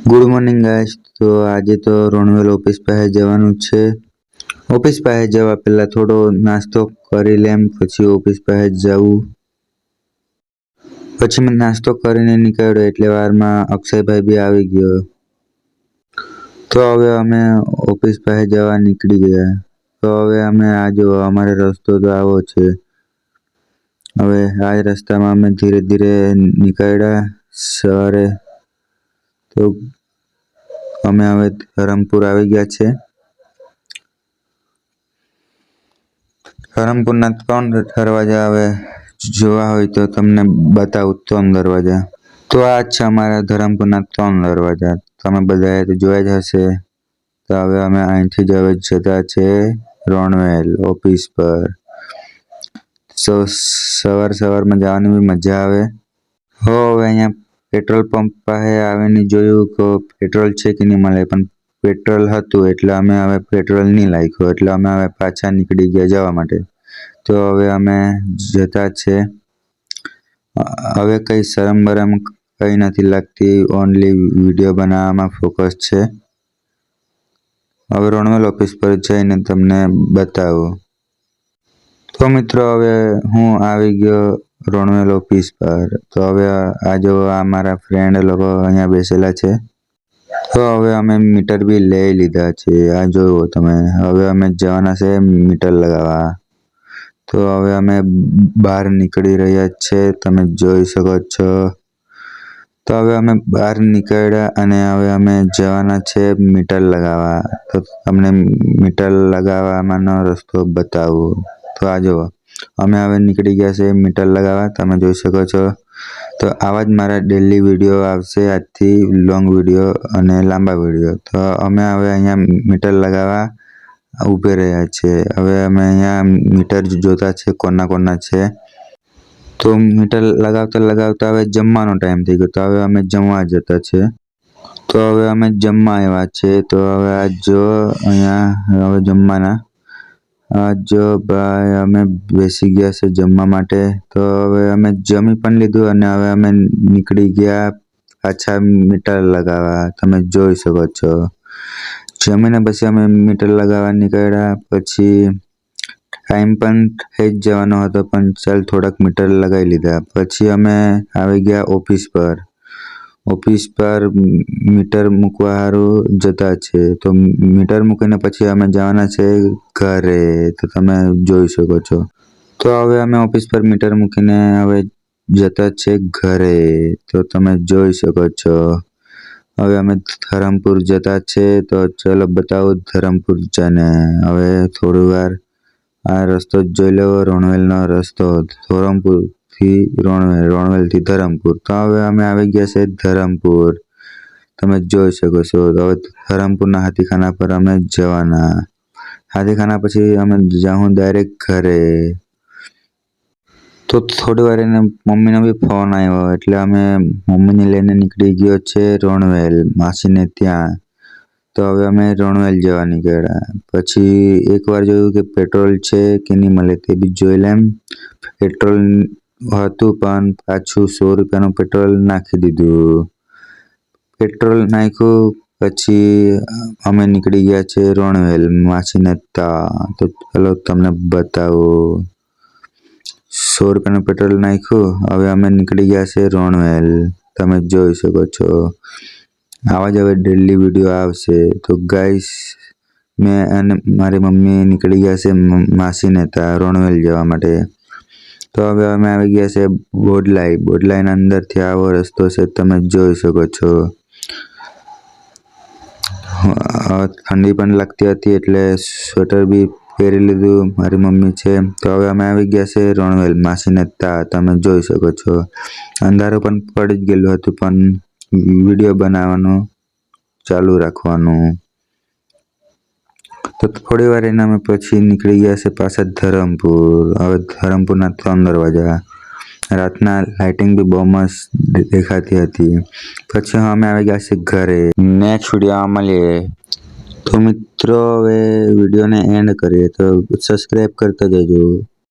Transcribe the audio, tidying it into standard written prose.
Good morning guys. તો આજે તો રોણવેલ ઓફિસ પાસે જવાનું છે। ઓફિસ પાસે જવા પહેલા થોડો નાસ્તો કરી લેમ, પછી ઓફિસ પાસે જવું। પછી મેં નાસ્તો કરીને નીકળ્યો એટલે વારમાં અક્ષયભાઈ બી આવી ગયો। તો હવે અમે ઓફિસ પાસે જવા નીકળી ગયા। તો હવે અમે આ જો અમારે રસ્તો તો આવો છે। હવે આ રસ્તામાં અમે ધીરે ધીરે નીકળ્યા સવારે। તો અમે હવે ધરમપુર આવી ગયા છે। ધરમપુરના 3 દરવાજા હવે જોવા હોય તો તમને બતાવું 3 દરવાજા। તો આ છે અમારા ધરમપુરના 3 દરવાજા, તમે બધાએ તો જોયા જ હશે। તો હવે અમે અહીંથી જ હવે જતા છે રોણવેલ ઓફિસ પર। સવારમાં જવાની બી મજા આવે। હવે અહીંયા પેટ્રોલ પંપ પાસે આવીને જોયું કે પેટ્રોલ છે કે નહીં મળે, પણ પેટ્રોલ હતું એટલે અમે હવે પેટ્રોલ નહીં નાખ્યું, એટલે અમે હવે પાછા નીકળી ગયા જવા માટે। તો હવે અમે જતા છે। હવે કંઈ શરમ બરમ કંઈ નથી લાગતી, ઓનલી વિડીયો બનાવવામાં ફોકસ છે। હવે રોણવેલ ઓફિસ પર જઈને તમને બતાવું। તો મિત્રો હવે હું આવી ગયો રોણવેલ ઓફિસ પર। તો હવે આ જો મારા ફ્રેન્ડ લોકો અહીંયા બેસેલા છે। તો હવે અમે મીટર બી લઈ લીધા છે, આ જોવો તમે। હવે અમે જવાના છે મીટર લગાવવા। તો હવે અમે બહાર નીકળી રહ્યા છે, તમે જોઈ શકો છો। તો હવે અમે બહાર નીકળ્યા અને હવે અમે જવાના છે મીટર લગાવવા। તો તમને મીટર લગાવવાનો રસ્તો બતાવું। તો આ જુઓ અમે હવે નીકળી ગયા છે મીટર લગાવવા, તમે જોઈ શકો છો। તો આવા જ મારા ડેલી વિડીયો આવશે, આજથી લોંગ વિડીયો અને લાંબા વિડીયો। તો અમે હવે અહીંયા મીટર લગાવવા ઊભે રહ્યા છે। હવે અમે અહીંયા મીટર જોતા છે કોના છે। તો મીટર લગાવતા હવે જમવાનો ટાઈમ થઈ ગયો, તો હવે અમે જમવા જતા છે। તો હવે અમે જમવા આવ્યા છે। તો હવે આ જો અહીંયા હવે જમવાના આ જો ભાઈ અમે બેસી ગયા છે જમવા માટે। તો હવે અમે જમી પણ લીધું અને હવે અમે નીકળી ગયા પાછા મીટર લગાવવા, તમે જોઈ શકો છો। જમીને પછી અમે મીટર લગાવવા નીકળ્યા। પછી ટાઈમ પણ થઈ જ જવાનો હતો, પણ ચાલ થોડાક મીટર લગાવી લીધા। પછી અમે આવી ગયા ઓફિસ પર। ઓફિસ પર મીટર મૂકવા સારું જતા છે। તો મીટર મૂકીને પછી અમે જવાના છે ઘરે, તો તમે જોઈ શકો છો। તો હવે અમે ઓફિસ પર મીટર મૂકીને હવે જતા છે ઘરે, તો તમે જોઈ શકો છો। હવે અમે ધરમપુર જતા છે, તો ચલો બતાવું ધરમપુર જઈને। હવે થોડી વાર આ રસ્તો જોઈ લેવો, રોણવેલનો રસ્તો, ધરમપુરથી રોણવેલથી ધરમપુર। તો હવે અમે આવી ગયા છે ધરમપુર, તમે જોઈ શકો છો। તો હવે ધરમપુરના હાથીખાના પર અમે જવાના। હાથીખાના પછી અમે જાઉં ડાયરેક્ટ ઘરે। તો થોડી વાર એને મમ્મીનો બી ફોન આવ્યો, એટલે અમે મમ્મીને લઈને નીકળી ગયો છે રોણવેલ માસીને ત્યાં। તો હવે અમે રોણવેલ જવા નીકળ્યા। પછી એકવાર જોયું કે પેટ્રોલ છે કે નહીં મળે તે બી જોઈ લેમ। પેટ્રોલ હતું પણ પાછું 100 રૂપિયાનું પેટ્રોલ નાખી દીધું। પેટ્રોલ નાખ્યું પછી અમે નીકળી ગયા છે રોણવેલ માસીને ત્યાં। તો ચલો તમને બતાવું, 100 રૂપિયાનું પેટ્રોલ નાખ્યું, હવે અમે નીકળી ગયા છે રોણવેલ, તમે જોઈ શકો છો। આવા જ હવે ડેલી વિડીયો આવશે। તો ગાઈસ મેં અને મારી મમ્મી નીકળી ગયા છે માસીને ત્યાં રોણવેલ જવા માટે। તો હવે અમે આવી ગયા છે બોડલાઈના અંદરથી આવો રસ્તો છે, તમે જોઈ શકો છો। ઠંડી પણ લાગતી હતી એટલે સ્વેટર બી પહેરી લીધું મારી મમ્મી છે। તો હવે અમે આવી ગયા છે રોણવેલ માસીને ત્યાં, તમે જોઈ શકો છો। અંધારું પણ પડી જ ગયેલું હતું, પણ વિડીયો બનાવવાનું ચાલુ રાખવાનું। તો થોડી વાર એને અમે પછી નીકળી ગયા છે પાછા ધરમપુર। હવે ધરમપુરના 3 દરવાજા, રાતના લાઇટિંગ બી બહુ મસ્ત દેખાતી હતી। પછી અમે આવી ગયા છે ઘરે। નેક્સ્ટ વિડીયોમાં મળીએ। તો મિત્રો હવે વિડીયોને એન્ડ કરીએ, તો સબસ્ક્રાઈબ કરતા જજો।